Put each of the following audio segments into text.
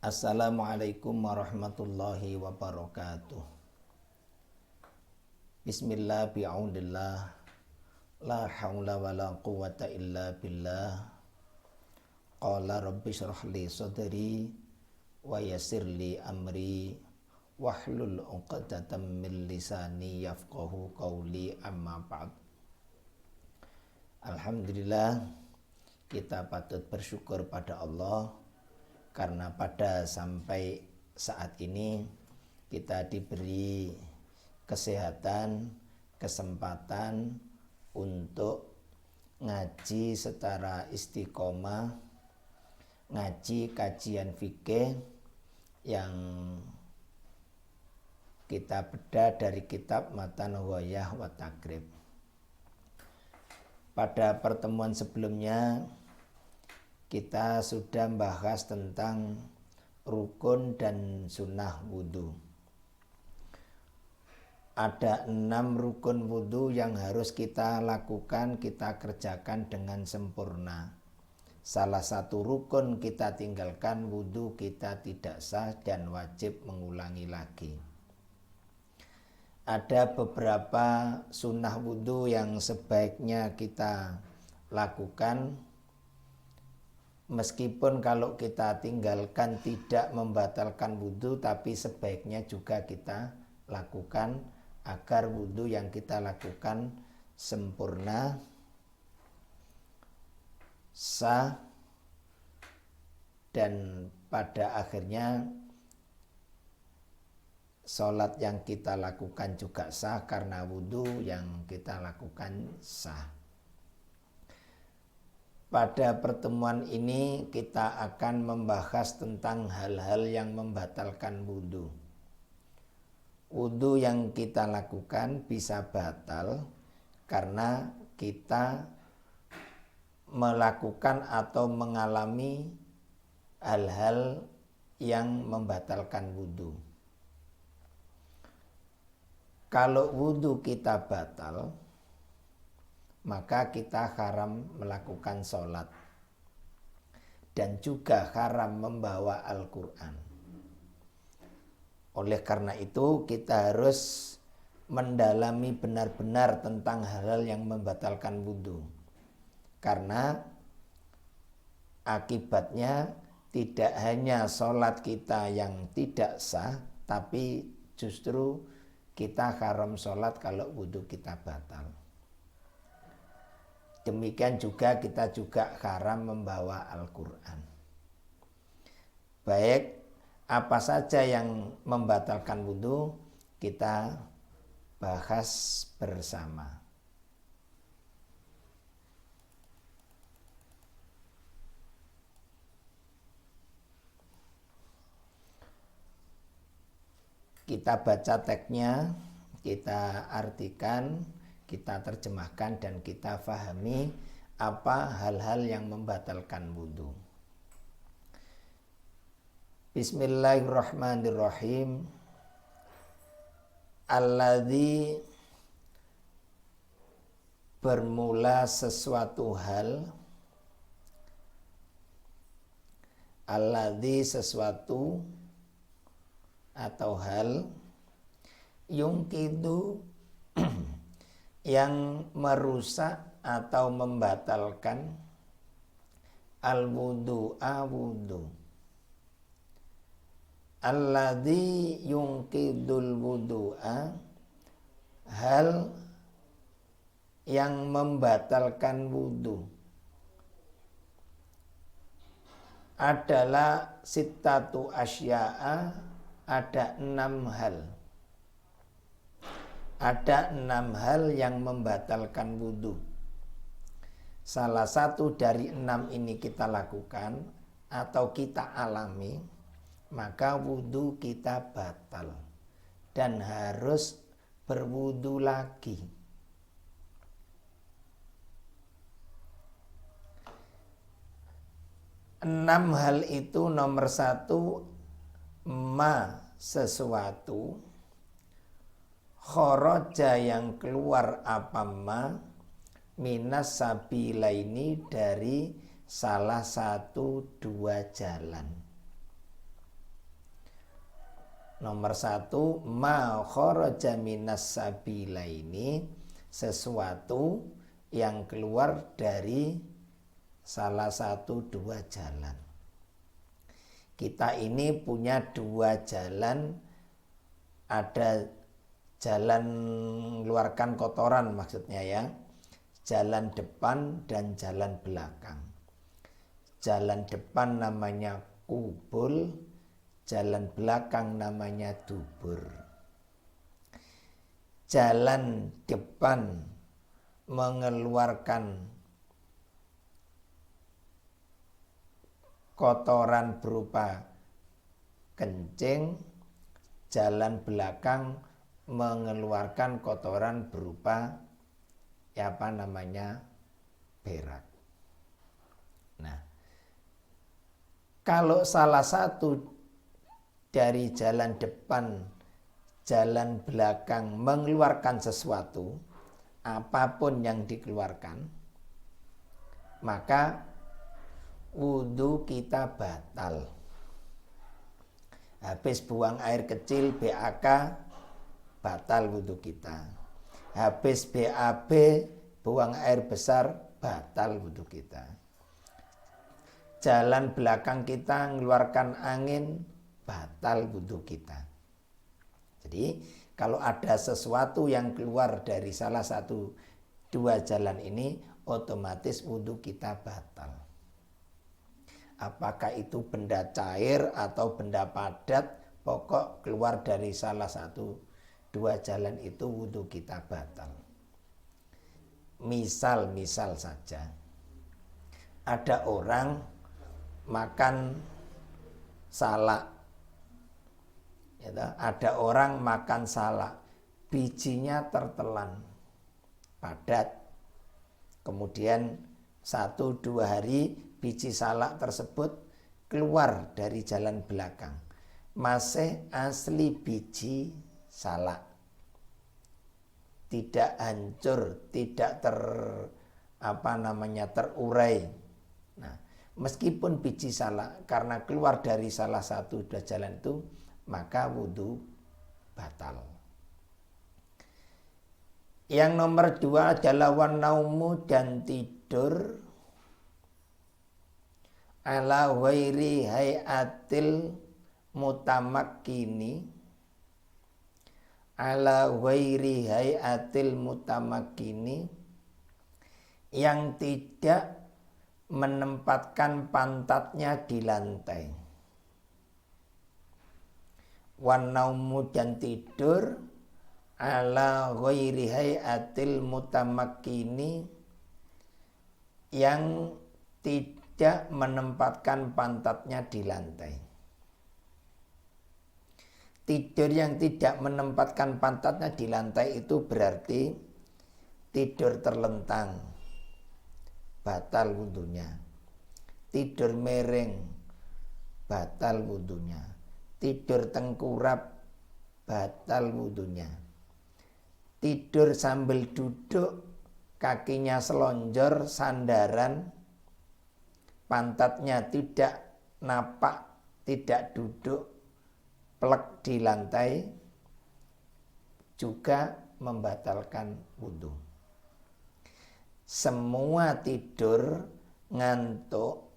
Assalamualaikum warahmatullahi wabarakatuh. Bismillah bi'audillah. La hawla wa la quwata illa billah. Qala rabbi syrah li sadri wa yassir li amri wahlul 'uqdatam min lisani yafqahu qawli, amma ba'd. Alhamdulillah, kita patut bersyukur pada Allah karena pada sampai saat ini kita diberi kesehatan, kesempatan untuk ngaji secara istiqomah, ngaji kajian fikih yang kita bedah dari kitab Matan Ghayah wa Taqrib. Pada pertemuan sebelumnya kita sudah membahas tentang rukun dan sunnah wudhu. Ada 6 rukun wudhu yang harus kita lakukan, kita kerjakan dengan sempurna. Salah satu rukun kita tinggalkan, wudhu kita tidak sah dan wajib mengulangi lagi. Ada beberapa sunnah wudhu yang sebaiknya kita lakukan, meskipun kalau kita tinggalkan tidak membatalkan wudhu, tapi sebaiknya juga kita lakukan agar wudhu yang kita lakukan sempurna, sah, dan pada akhirnya sholat yang kita lakukan juga sah karena wudhu yang kita lakukan sah. Pada pertemuan ini kita akan membahas tentang hal-hal yang membatalkan wudhu. Wudhu yang kita lakukan bisa batal karena kita melakukan atau mengalami hal-hal yang membatalkan wudhu. Kalau wudhu kita batal, maka kita haram melakukan sholat dan juga haram membawa Al-Quran. Oleh karena itu kita harus mendalami benar-benar tentang hal-hal yang membatalkan wudhu, karena akibatnya tidak hanya sholat kita yang tidak sah, tapi justru kita haram sholat kalau wudhu kita batal. Demikian juga kita juga haram membawa Al-Quran. Baik, apa saja yang membatalkan wudhu kita bahas bersama. Kita baca teksnya, kita artikan, kita terjemahkan, dan kita fahami apa hal-hal yang membatalkan wudhu. Bismillahirrahmanirrahim. Alladzi, bermula sesuatu hal. Alladzi, sesuatu atau hal, yungkidu, yang merusak atau membatalkan, al-wudu'a, wudhu. Alladzi yungkidul wudu'a, hal yang membatalkan wudhu adalah sittatu asya'a, ada 6 hal. Ada 6 hal yang membatalkan wudhu. Salah satu dari 6 ini kita lakukan atau kita alami, maka wudhu kita batal dan harus berwudhu lagi. Enam hal itu, nomor 1, ma, sesuatu, khoroja, yang keluar, apa ma, minas sabilaini, dari salah satu 2 jalan. Nomor satu, ma kharaja minas sabilaini, sesuatu yang keluar dari salah satu dua jalan. Kita ini punya dua jalan, ada jalan mengeluarkan kotoran maksudnya ya, jalan depan dan jalan belakang. Jalan depan namanya kubul, jalan belakang namanya dubur. Jalan depan mengeluarkan kotoran berupa kencing, jalan belakang mengeluarkan kotoran berupa berak. Nah, kalau salah satu dari jalan depan, jalan belakang mengeluarkan sesuatu, apapun yang dikeluarkan, maka wudhu kita batal. Habis buang air kecil BAK, batal wudhu kita. Habis BAB, buang air besar, batal wudhu kita. Jalan belakang kita mengeluarkan angin, batal wudhu kita. Jadi kalau ada sesuatu yang keluar dari salah satu dua jalan ini, otomatis wudhu kita batal. Apakah itu benda cair atau benda padat, pokok keluar dari salah satu dua jalan itu wudhu kita batal. Misal saja, ada orang makan salak, ada orang makan salak, bijinya tertelan, padat, kemudian 1-2 hari biji salak tersebut keluar dari jalan belakang, masih asli biji salak, tidak hancur, tidak terurai. Nah, meskipun biji salak karena keluar dari salah satu dua jalan itu, maka wudhu batal. Yang nomor 2 adalah wanaumu, dan tidur ala ghairi hayatil mutamakkini, ala ghairi hayatil mutamakkini, yang tidak menempatkan pantatnya di lantai. Wanaumu, dan tidur ala ghairi hayatil mutamakkini, yang tidak menempatkan pantatnya di lantai. Tidur yang tidak menempatkan pantatnya di lantai itu berarti tidur terlentang, batal wudhunya. Tidur miring, batal wudhunya. Tidur tengkurap, batal wudhunya. Tidur sambil duduk, kakinya selonjor, sandaran, pantatnya tidak napak, tidak duduk plek di lantai, juga membatalkan wudhu. Semua tidur ngantuk,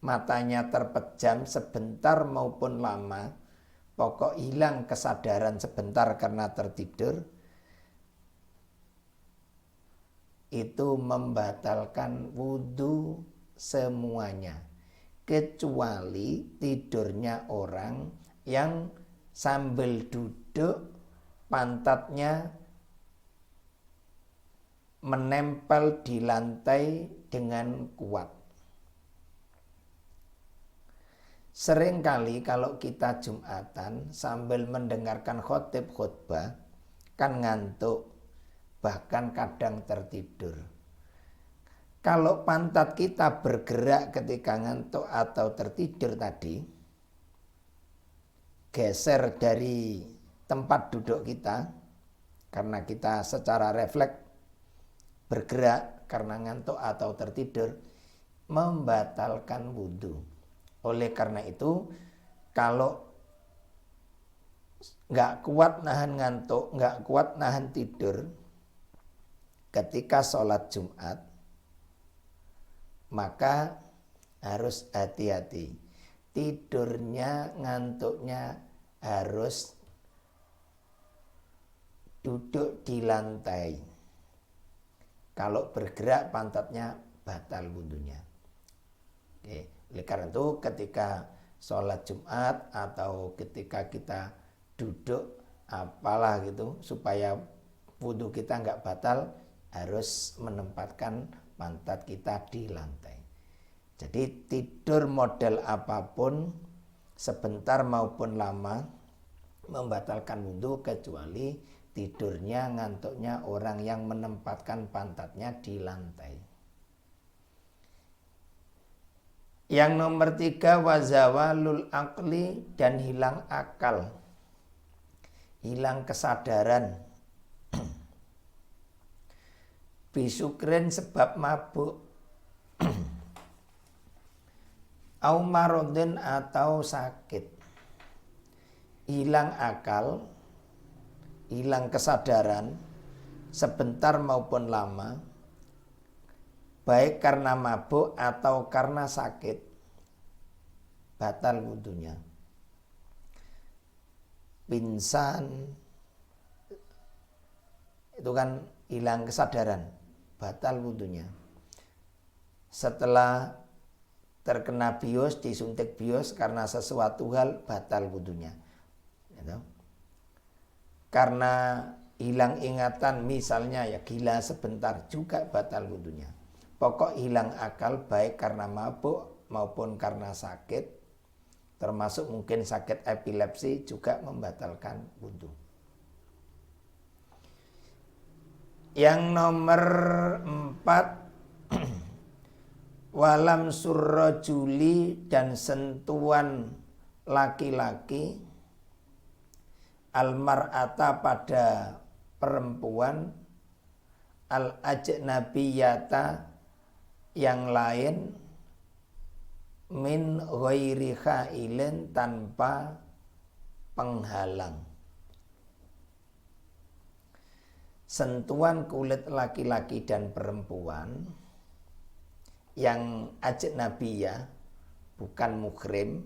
matanya terpejam sebentar maupun lama, pokok hilang kesadaran sebentar karena tertidur, itu membatalkan wudhu semuanya, kecuali tidurnya orang yang sambil duduk pantatnya menempel di lantai dengan kuat. Seringkali kalau kita Jumatan sambil mendengarkan khotib khutbah kan ngantuk, bahkan kadang tertidur. Kalau pantat kita bergerak ketika ngantuk atau tertidur tadi, geser dari tempat duduk kita, karena kita secara refleks bergerak karena ngantuk atau tertidur, membatalkan wudhu. Oleh karena itu, kalau nggak kuat nahan ngantuk, nggak kuat nahan tidur ketika sholat Jumat, maka harus hati-hati. Tidurnya, ngantuknya harus duduk di lantai. Kalau bergerak pantatnya batal wudunya. Oke. Oleh karena itu ketika sholat Jumat atau ketika kita duduk apalah gitu, supaya wudu kita nggak batal, harus menempatkan pantat kita di lantai. Jadi tidur model apapun, sebentar maupun lama, membatalkan wudu kecuali tidurnya, ngantuknya orang yang menempatkan pantatnya di lantai. Yang nomor 3, wazawalul aqli, dan hilang akal, hilang kesadaran. Bisukrin, sebab mabuk, au marodin, atau sakit. Hilang akal, hilang kesadaran, sebentar maupun lama, baik karena mabuk atau karena sakit, batal wudunya. Pingsan itu kan hilang kesadaran, batal wudunya. Setelah terkena bius, disuntik bius karena sesuatu hal, batal wudunya. Karena hilang ingatan, misalnya ya gila sebentar, juga batal wudunya. Pokok hilang akal baik karena mabuk maupun karena sakit, termasuk mungkin sakit epilepsi, juga membatalkan wudu. Yang nomor 4, walam surrojuli, dan sentuhan laki-laki, almar'ata, pada perempuan, al-ajnabiyata, yang lain, min ghairi khailin, tanpa penghalang. Sentuhan kulit laki-laki dan perempuan yang ajnabiyah, bukan muhrim,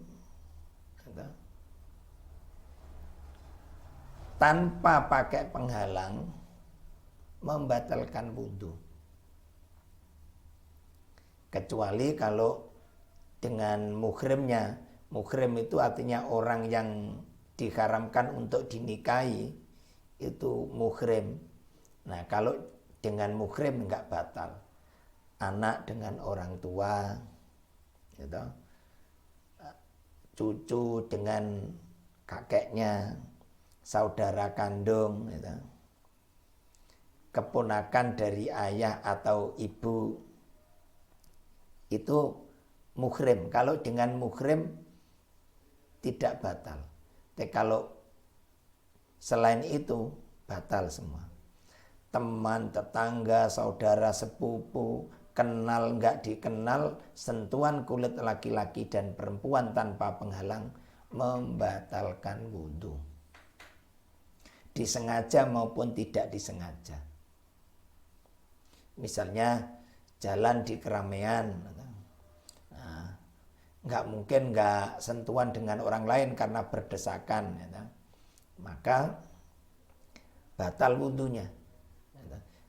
tanpa pakai penghalang, membatalkan wudu. Kecuali kalau dengan muhrimnya. Muhrim itu artinya orang yang diharamkan untuk dinikahi, itu muhrim. Nah, kalau dengan muhrim enggak batal. Anak dengan orang tua, gitu. Cucu dengan kakeknya, saudara kandung, gitu. Keponakan dari ayah atau ibu, itu muhrim. Kalau dengan muhrim tidak batal. Tapi kalau selain itu batal semua. Teman, tetangga, saudara, sepupu, kenal enggak dikenal, sentuhan kulit laki-laki dan perempuan tanpa penghalang membatalkan wudu. Disengaja maupun tidak disengaja. Misalnya jalan di keramaian, nggak mungkin nggak sentuhan dengan orang lain karena berdesakan, maka batal wudunya.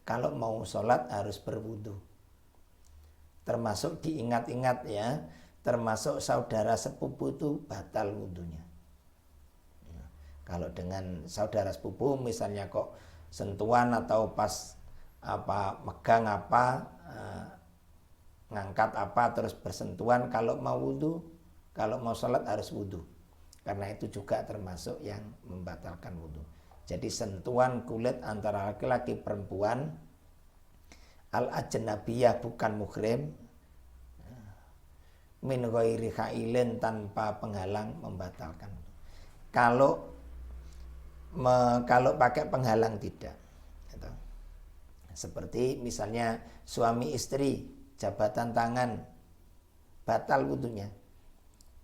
Kalau mau sholat harus berwudu, termasuk diingat-ingat ya, termasuk saudara sepupu itu batal wudunya. Kalau dengan saudara sepupu misalnya kok sentuhan atau pas megang ngangkat terus bersentuhan, kalau mau wudu, kalau mau sholat harus wudu, karena itu juga termasuk yang membatalkan wudu. Jadi sentuhan kulit antara laki-laki perempuan, al-ajnabiyah, bukan muhrim, min ghairi khailin, tanpa penghalang, membatalkan. Kalau pakai penghalang tidak. Seperti misalnya suami istri, jabatan tangan, batal wudunya.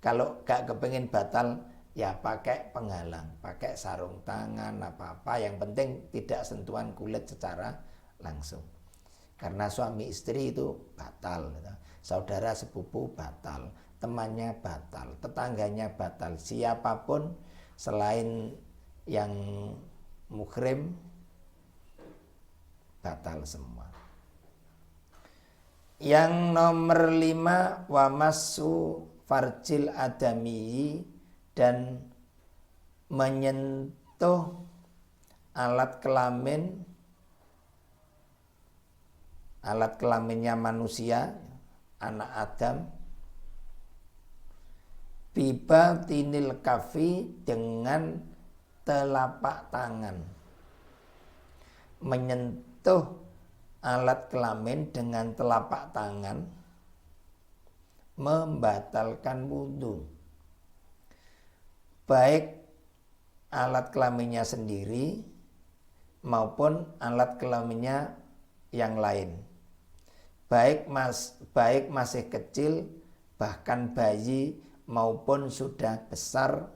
Kalau gak kepengen batal, ya pakai penghalang, pakai sarung tangan apa-apa, yang penting tidak sentuhan kulit secara langsung. Karena suami istri itu batal, saudara sepupu batal, temannya batal, tetangganya batal, siapapun selain yang muhrim batal semua. Yang nomor 5, wamasu farjil adami, dan menyentuh alat kelaminnya manusia, anak Adam, biba tinil kafi, dengan telapak tangan. Menyentuh alat kelamin dengan telapak tangan membatalkan wudu, baik alat kelaminnya sendiri maupun alat kelaminnya yang lain, baik masih kecil, bahkan bayi, maupun sudah besar,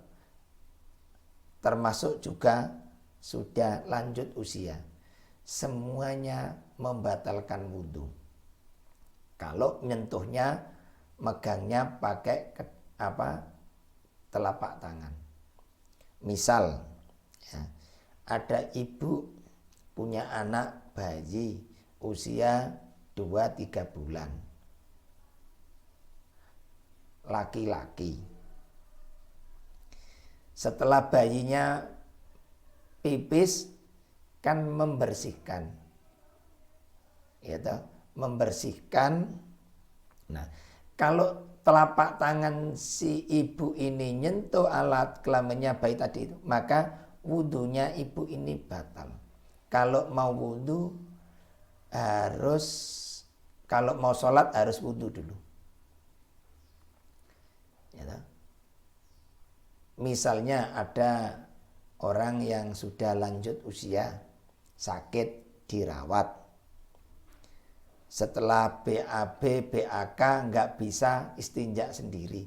termasuk juga sudah lanjut usia. Semuanya membatalkan wudu kalau nyentuhnya, megangnya pakai telapak tangan. Misal ya, ada ibu punya anak bayi usia 2-3 bulan, laki-laki. Setelah bayinya pipis kan membersihkan, ya toh, membersihkan. Nah, kalau telapak tangan si ibu ini nyentuh alat kelaminnya bayi tadi itu, maka wudunya ibu ini batal. Kalau mau wudu kalau mau sholat harus wudu dulu. Ya toh? Misalnya ada orang yang sudah lanjut usia, sakit, dirawat. Setelah BAB, BAK nggak bisa istinja sendiri,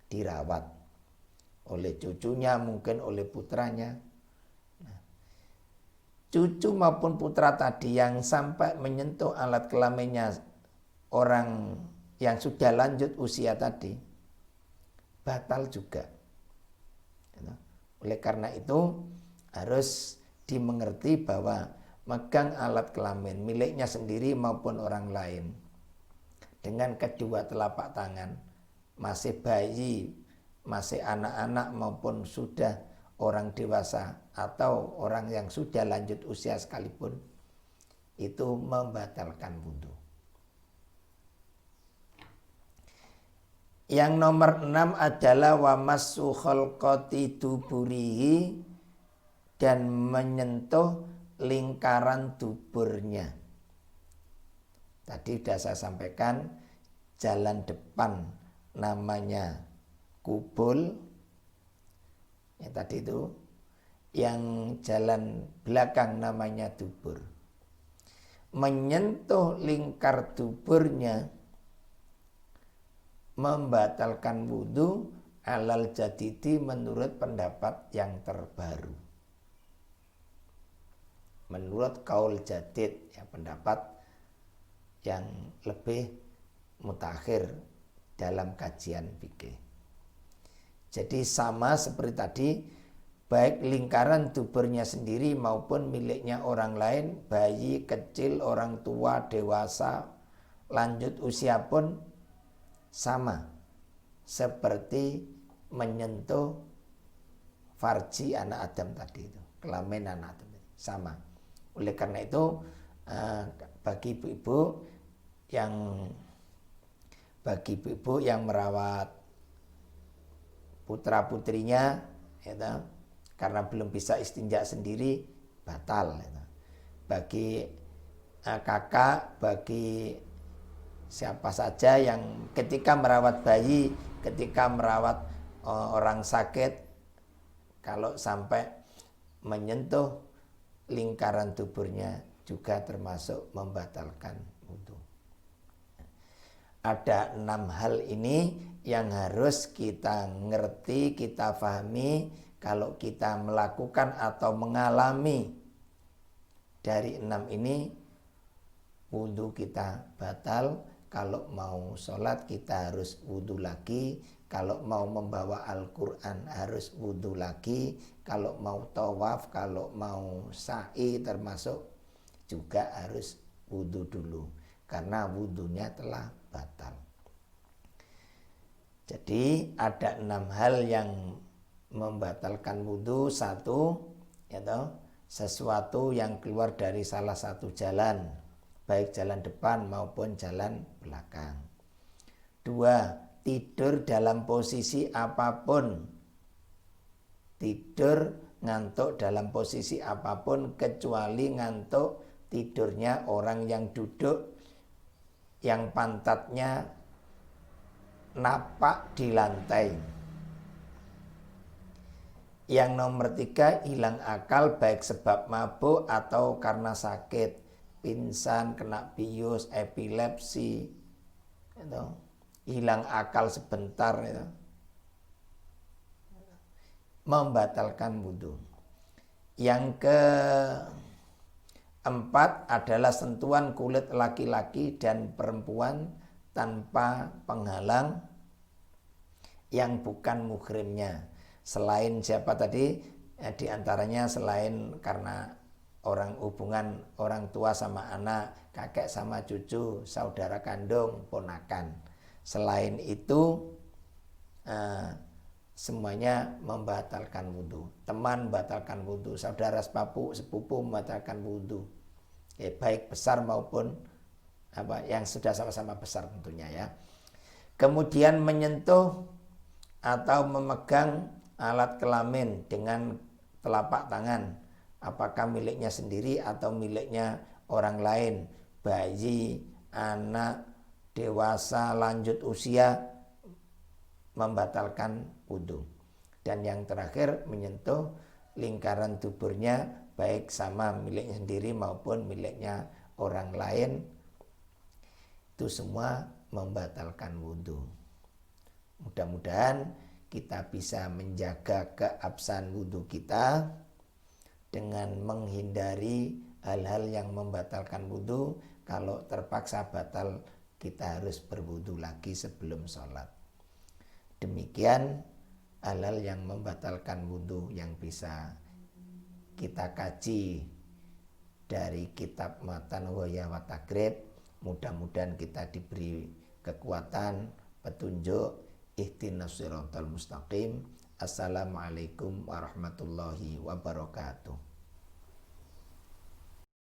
dirawat oleh cucunya, mungkin oleh putranya. Nah, cucu maupun putra tadi yang sampai menyentuh alat kelaminnya orang yang sudah lanjut usia tadi, batal juga. Oleh karena itu harus dimengerti bahwa megang alat kelamin miliknya sendiri maupun orang lain dengan kedua telapak tangan, masih bayi, masih anak-anak maupun sudah orang dewasa atau orang yang sudah lanjut usia sekalipun, itu membatalkan wudu. Yang nomor 6 adalah wamassu khalqati duburihi, dan menyentuh lingkaran duburnya. Tadi sudah saya sampaikan, jalan depan namanya kubul, yang tadi itu, yang jalan belakang namanya dubur. Menyentuh lingkar duburnya membatalkan wudu alal jadidi, menurut pendapat yang terbaru. Menurut kaul jadid, ya, pendapat yang lebih mutakhir dalam kajian fikih. Jadi sama seperti tadi, baik lingkaran duburnya sendiri maupun miliknya orang lain, bayi, kecil, orang tua, dewasa, lanjut usia pun sama seperti menyentuh farji anak Adam tadi itu, kelamin anak Adam tadi, sama. Oleh karena itu bagi ibu-ibu yang merawat putra-putrinya, ya, karena belum bisa istinja sendiri, batal. Ya. Bagi kakak, bagi siapa saja yang ketika merawat bayi, ketika merawat orang sakit, kalau sampai menyentuh lingkaran tuburnya juga termasuk membatalkan wudu. ada 6 hal ini yang harus kita ngerti, kita pahami. Kalau kita melakukan atau mengalami dari 6 ini, wudhu kita batal. Kalau mau sholat kita harus wudhu lagi. Kalau mau membawa Al-Quran harus wudhu lagi. Kalau mau tawaf, kalau mau sa'i termasuk juga harus wudhu dulu. Karena wudhunya telah batal. Jadi ada 6 hal yang membatalkan wudhu. Satu, yaitu sesuatu yang keluar dari salah satu jalan, baik jalan depan maupun jalan belakang. 2, tidur dalam posisi apapun. Tidur ngantuk dalam posisi apapun kecuali ngantuk tidurnya orang yang duduk, yang pantatnya napak di lantai. Yang nomor 3, hilang akal baik sebab mabuk atau karena sakit, pingsan, kena bius, epilepsi, itu. Hilang akal sebentar, itu. Membatalkan wudhu. Yang keempat adalah sentuhan kulit laki-laki dan perempuan tanpa penghalang yang bukan muhrimnya. Selain siapa tadi? Di antaranya selain karena hubungan orang tua sama anak, kakek sama cucu, saudara kandung, ponakan. Selain itu semuanya membatalkan wudhu. Teman membatalkan wudhu, saudara sepupu membatalkan wudhu. Baik besar maupun yang sudah sama-sama besar tentunya ya. Kemudian menyentuh atau memegang alat kelamin dengan telapak tangan, apakah miliknya sendiri atau miliknya orang lain, bayi, anak, dewasa, lanjut usia, membatalkan wudhu. Dan yang terakhir, menyentuh lingkaran tuburnya baik sama miliknya sendiri maupun miliknya orang lain, itu semua membatalkan wudhu. Mudah-mudahan kita bisa menjaga keabsahan wudhu kita dengan menghindari hal-hal yang membatalkan wudhu. Kalau terpaksa batal, kita harus berwudhu lagi sebelum sholat. Demikian hal-hal yang membatalkan wudhu yang bisa kita kaji dari kitab Matan Hoya wa Takrib. Mudah-mudahan kita diberi kekuatan, petunjuk. Ihdinas siratal mustaqim. Assalamualaikum warahmatullahi wabarakatuh.